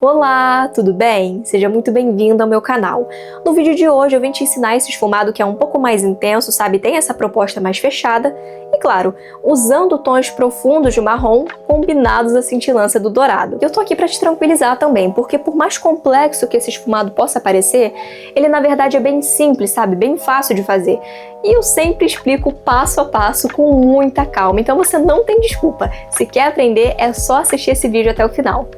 Olá, tudo bem? Seja muito bem-vindo ao meu canal. No vídeo de hoje eu vim te ensinar esse esfumado que é um pouco mais intenso, sabe? Tem essa proposta mais fechada e, claro, usando tons profundos de marrom combinados à cintilância do dourado. Eu tô aqui para te tranquilizar também, porque por mais complexo que esse esfumado possa parecer, ele na verdade é bem simples, sabe? Bem fácil de fazer. E eu sempre explico passo a passo com muita calma, então você não tem desculpa. Se quer aprender, é só assistir esse vídeo até o final.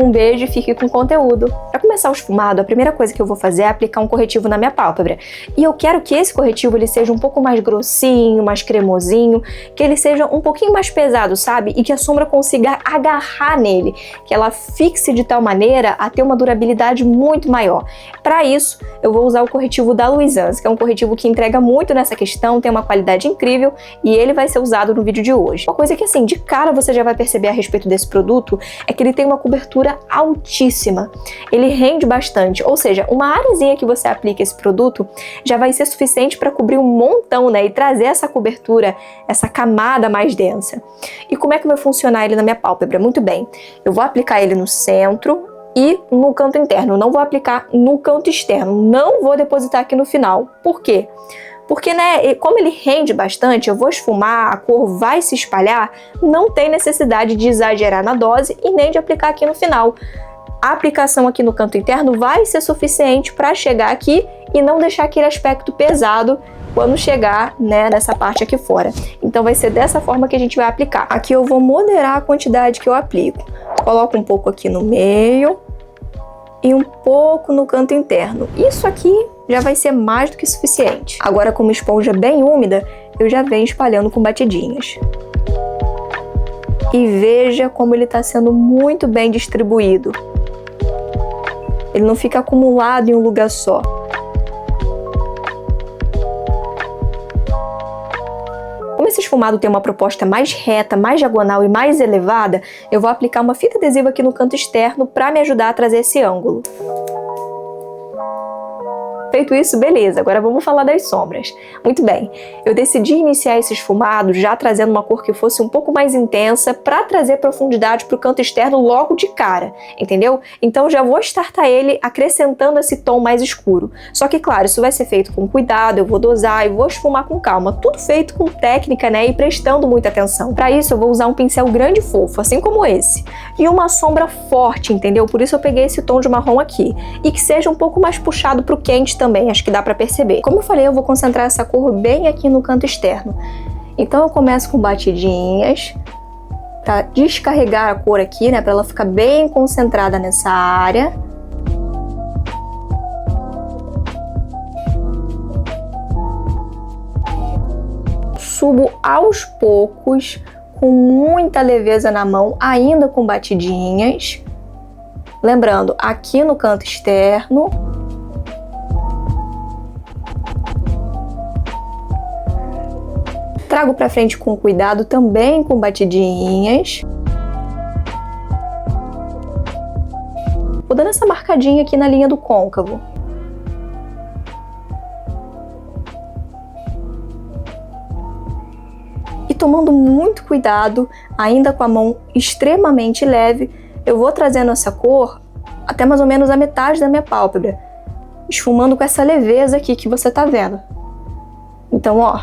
Um beijo e fique com o conteúdo. Para começar o esfumado, a primeira coisa que eu vou fazer é aplicar um corretivo na minha pálpebra. E eu quero que esse corretivo ele seja um pouco mais grossinho, mais cremosinho, que ele seja um pouquinho mais pesado, sabe? E que a sombra consiga agarrar nele, que ela fixe de tal maneira a ter uma durabilidade muito maior. Para isso, eu vou usar o corretivo da Luisans, que é um corretivo que entrega muito nessa questão, tem uma qualidade incrível e ele vai ser usado no vídeo de hoje. Uma coisa que assim, de cara você já vai perceber a respeito desse produto é que ele tem uma cobertura altíssima. Ele rende bastante, ou seja, uma areazinha que você aplica esse produto já vai ser suficiente para cobrir um montão, né, e trazer essa cobertura, essa camada mais densa. E como é que vai funcionar ele na minha pálpebra? Muito bem, eu vou aplicar ele no centro e no canto interno, não vou aplicar no canto externo, não vou depositar aqui no final. Por quê? Porque, né, como ele rende bastante, eu vou esfumar, a cor vai se espalhar, não tem necessidade de exagerar na dose e nem de aplicar aqui no final. A aplicação aqui no canto interno vai ser suficiente para chegar aqui e não deixar aquele aspecto pesado quando chegar, né, nessa parte aqui fora. Então vai ser dessa forma que a gente vai aplicar. Aqui eu vou moderar a quantidade que eu aplico. Coloco um pouco aqui no meio e um pouco no canto interno. Isso aqui já vai ser mais do que suficiente. Agora, com uma esponja bem úmida, eu já venho espalhando com batidinhas. E veja como ele está sendo muito bem distribuído. Ele não fica acumulado em um lugar só. Como esse esfumado tem uma proposta mais reta, mais diagonal e mais elevada, eu vou aplicar uma fita adesiva aqui no canto externo para me ajudar a trazer esse ângulo. Feito isso, beleza, agora vamos falar das sombras. Muito bem, eu decidi iniciar esse esfumado já trazendo uma cor que fosse um pouco mais intensa para trazer profundidade para o canto externo logo de cara, entendeu? Então já vou startar ele acrescentando esse tom mais escuro. Só que, claro, isso vai ser feito com cuidado, eu vou dosar e vou esfumar com calma. Tudo feito com técnica, né, e prestando muita atenção. Para isso eu vou usar um pincel grande e fofo, assim como esse. E uma sombra forte, entendeu? Por isso eu peguei esse tom de marrom aqui. E que seja um pouco mais puxado para o quente também, acho que dá para perceber. Como eu falei, eu vou concentrar essa cor bem aqui no canto externo. Então eu começo com batidinhas para descarregar a cor aqui, né, para ela ficar bem concentrada nessa área. Subo aos poucos, com muita leveza na mão, ainda com batidinhas. Lembrando, aqui no canto externo. Trago para frente com cuidado, também com batidinhas. Vou dando essa marcadinha aqui na linha do côncavo. E tomando muito cuidado, ainda com a mão extremamente leve, eu vou trazendo essa cor até mais ou menos a metade da minha pálpebra, esfumando com essa leveza aqui que você tá vendo. Então, ó.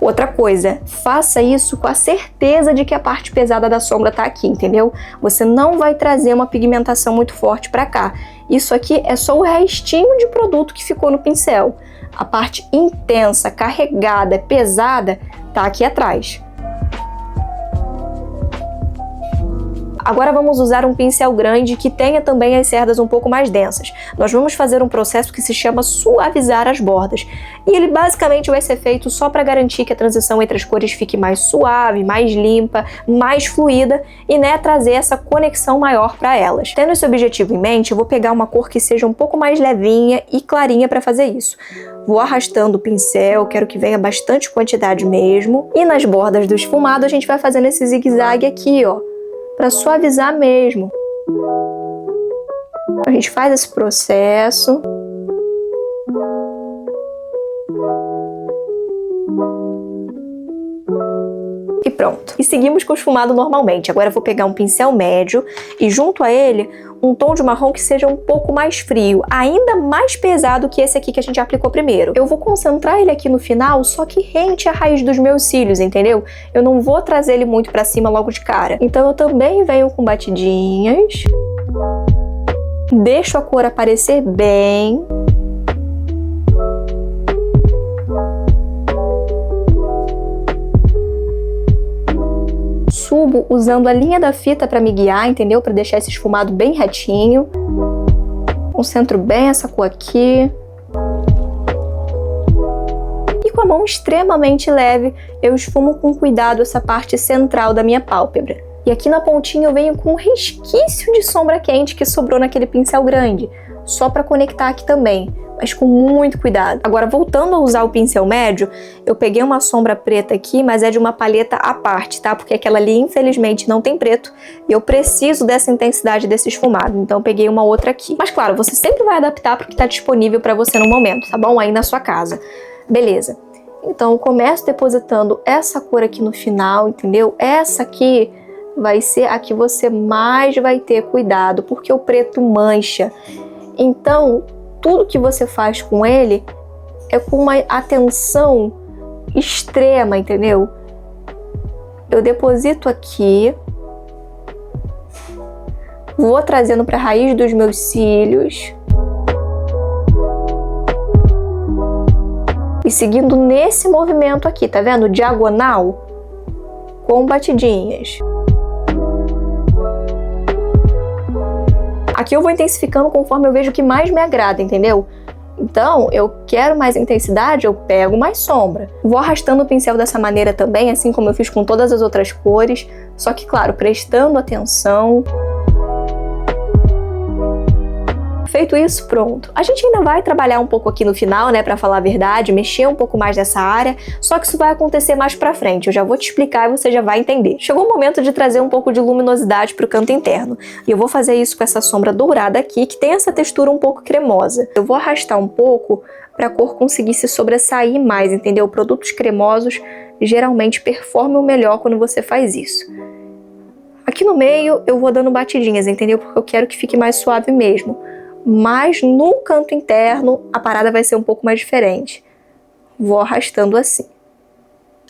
Outra coisa, faça isso com a certeza de que a parte pesada da sombra tá aqui, entendeu? Você não vai trazer uma pigmentação muito forte para cá. Isso aqui é só o restinho de produto que ficou no pincel. A parte intensa, carregada, pesada, tá aqui atrás. Agora vamos usar um pincel grande que tenha também as cerdas um pouco mais densas. Nós vamos fazer um processo que se chama suavizar as bordas. E ele basicamente vai ser feito só para garantir que a transição entre as cores fique mais suave, mais limpa, mais fluida e, né, trazer essa conexão maior para elas. Tendo esse objetivo em mente, eu vou pegar uma cor que seja um pouco mais levinha e clarinha para fazer isso. Vou arrastando o pincel, quero que venha bastante quantidade mesmo. E nas bordas do esfumado a gente vai fazendo esse zigue-zague aqui, ó, para suavizar mesmo. A gente faz esse processo. pronto. E seguimos com o esfumado normalmente. Agora eu vou pegar um pincel médio e junto a ele um tom de marrom que seja um pouco mais frio, ainda mais pesado que esse aqui que a gente aplicou primeiro. Eu vou concentrar ele aqui no final, só que rente à raiz dos meus cílios, entendeu? Eu não vou trazer ele muito pra cima logo de cara. Então eu também venho com batidinhas. Deixo a cor aparecer bem. Subo usando a linha da fita para me guiar, entendeu? Para deixar esse esfumado bem retinho. Concentro bem essa cor aqui. E com a mão extremamente leve, eu esfumo com cuidado essa parte central da minha pálpebra. E aqui na pontinha eu venho com um resquício de sombra quente que sobrou naquele pincel grande, só para conectar aqui também, mas com muito cuidado. Agora, voltando a usar o pincel médio, eu peguei uma sombra preta aqui, mas é de uma paleta à parte, tá? Porque aquela ali, infelizmente, não tem preto e eu preciso dessa intensidade desse esfumado, então eu peguei uma outra aqui. Mas claro, você sempre vai adaptar para o que está disponível para você no momento, tá bom? Aí na sua casa. Beleza. Então, eu começo depositando essa cor aqui no final, entendeu? Essa aqui vai ser a que você mais vai ter cuidado, porque o preto mancha. Então, tudo que você faz com ele é com uma atenção extrema, entendeu? Eu deposito aqui, vou trazendo para a raiz dos meus cílios e seguindo nesse movimento aqui, tá vendo? Diagonal com batidinhas. Aqui eu vou intensificando conforme eu vejo o que mais me agrada, entendeu? Então, eu quero mais intensidade, eu pego mais sombra. Vou arrastando o pincel dessa maneira também, assim como eu fiz com todas as outras cores, só que, claro, prestando atenção. Feito isso, pronto. A gente ainda vai trabalhar um pouco aqui no final, né, pra falar a verdade, mexer um pouco mais nessa área, só que isso vai acontecer mais pra frente. Eu já vou te explicar e você já vai entender. Chegou o momento de trazer um pouco de luminosidade pro canto interno. E eu vou fazer isso com essa sombra dourada aqui, que tem essa textura um pouco cremosa. Eu vou arrastar um pouco pra cor conseguir se sobressair mais, entendeu? Produtos cremosos geralmente performam melhor quando você faz isso. Aqui no meio eu vou dando batidinhas, entendeu? Porque eu quero que fique mais suave mesmo. Mas no canto interno a parada vai ser um pouco mais diferente. Vou arrastando assim.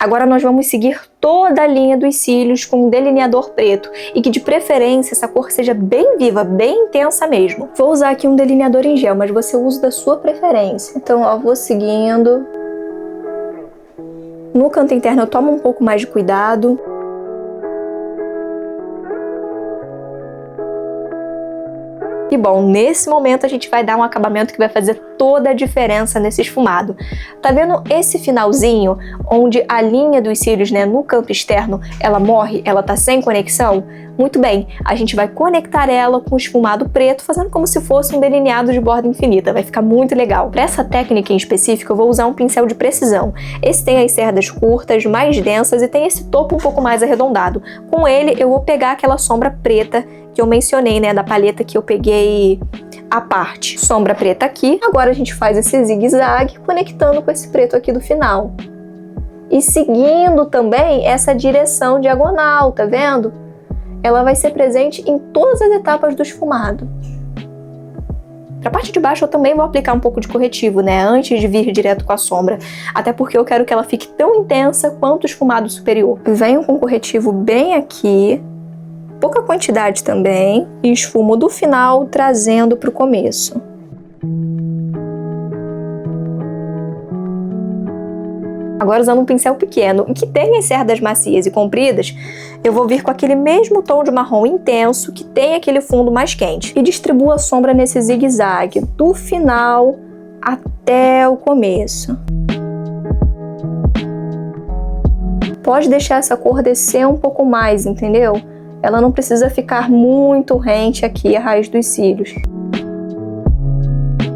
Agora nós vamos seguir toda a linha dos cílios com um delineador preto e que de preferência essa cor seja bem viva, bem intensa mesmo. Vou usar aqui um delineador em gel, mas você usa da sua preferência. Então, ó, vou seguindo. No canto interno eu tomo um pouco mais de cuidado. E bom, nesse momento a gente vai dar um acabamento que vai fazer toda a diferença nesse esfumado. Tá vendo esse finalzinho, onde a linha dos cílios, né, no canto externo, ela morre, ela tá sem conexão? Muito bem, a gente vai conectar ela com o esfumado preto, fazendo como se fosse um delineado de borda infinita, vai ficar muito legal. Para essa técnica em específico, eu vou usar um pincel de precisão. Esse tem as cerdas curtas, mais densas e tem esse topo um pouco mais arredondado. Com ele, eu vou pegar aquela sombra preta que eu mencionei, né, da paleta que eu peguei à parte. Sombra preta aqui. Agora a gente faz esse zigue-zague conectando com esse preto aqui do final. E seguindo também essa direção diagonal, tá vendo? Ela vai ser presente em todas as etapas do esfumado. Para a parte de baixo eu também vou aplicar um pouco de corretivo, né, antes de vir direto com a sombra, até porque eu quero que ela fique tão intensa quanto o esfumado superior. Venho com corretivo bem aqui, pouca quantidade também, e esfumo do final trazendo para o começo. Agora, usando um pincel pequeno, que tem as cerdas macias e compridas, eu vou vir com aquele mesmo tom de marrom intenso, que tem aquele fundo mais quente, e distribuo a sombra nesse zigue-zague, do final até o começo. Pode deixar essa cor descer um pouco mais, entendeu? Ela não precisa ficar muito rente aqui à raiz dos cílios.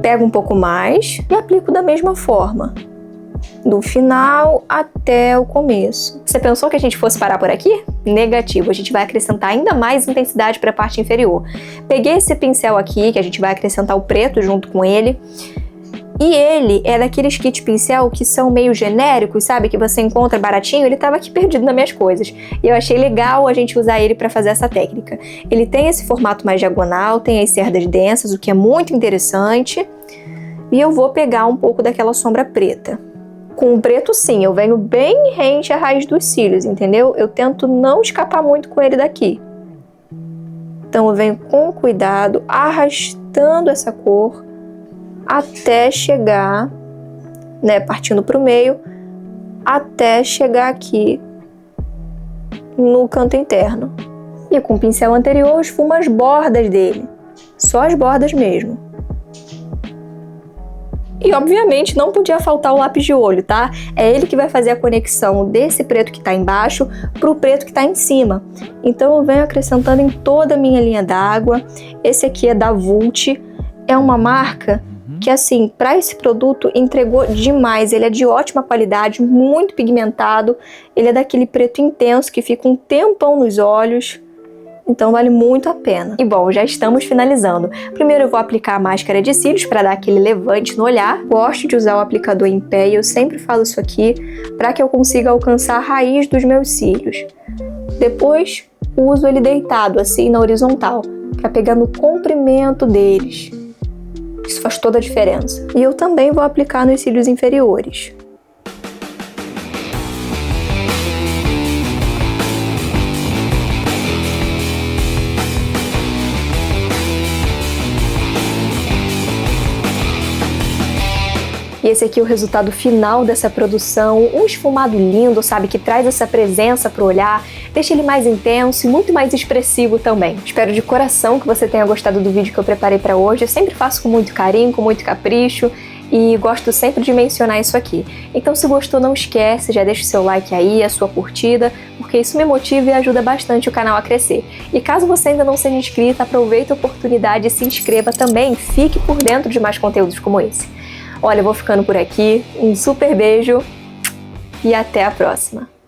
Pego um pouco mais e aplico da mesma forma, do final até o começo. Você pensou que a gente fosse parar por aqui? Negativo, a gente vai acrescentar ainda mais intensidade para a parte inferior. Peguei esse pincel aqui, que a gente vai acrescentar o preto junto com ele, E ele é daqueles kit pincel que são meio genéricos, sabe? Que você encontra baratinho. Ele tava aqui perdido nas minhas coisas. E eu achei legal a gente usar ele para fazer essa técnica. Ele tem esse formato mais diagonal, tem as cerdas densas, o que é muito interessante. E eu vou pegar um pouco daquela sombra preta. Com o preto, sim, eu venho bem rente à raiz dos cílios, entendeu? Eu tento não escapar muito com ele daqui. Então eu venho com cuidado, arrastando essa cor até chegar, né, partindo para o meio, até chegar aqui no canto interno. E com o pincel anterior eu esfumo as bordas dele, só as bordas mesmo. E obviamente não podia faltar o lápis de olho, tá? É ele que vai fazer a conexão desse preto que tá embaixo pro preto que tá em cima. Então eu venho acrescentando em toda a minha linha d'água. Esse aqui é da Vult, é uma marca que, assim, para esse produto entregou demais. Ele é de ótima qualidade, muito pigmentado. Ele é daquele preto intenso que fica um tempão nos olhos. Então vale muito a pena. E bom, já estamos finalizando. Primeiro eu vou aplicar a máscara de cílios para dar aquele levante no olhar. Gosto de usar o aplicador em pé e eu sempre falo isso aqui para que eu consiga alcançar a raiz dos meus cílios. Depois uso ele deitado assim na horizontal, para pegar no comprimento deles. Isso faz toda a diferença. E eu também vou aplicar nos cílios inferiores. E esse aqui é o resultado final dessa produção, um esfumado lindo, sabe, que traz essa presença pro olhar, deixa ele mais intenso e muito mais expressivo também. Espero de coração que você tenha gostado do vídeo que eu preparei para hoje. Eu sempre faço com muito carinho, com muito capricho e gosto sempre de mencionar isso aqui. Então se gostou, não esquece, já deixa o seu like aí, a sua curtida, porque isso me motiva e ajuda bastante o canal a crescer. E caso você ainda não seja inscrito, aproveite a oportunidade e se inscreva também, fique por dentro de mais conteúdos como esse. Olha, eu vou ficando por aqui, um super beijo e até a próxima!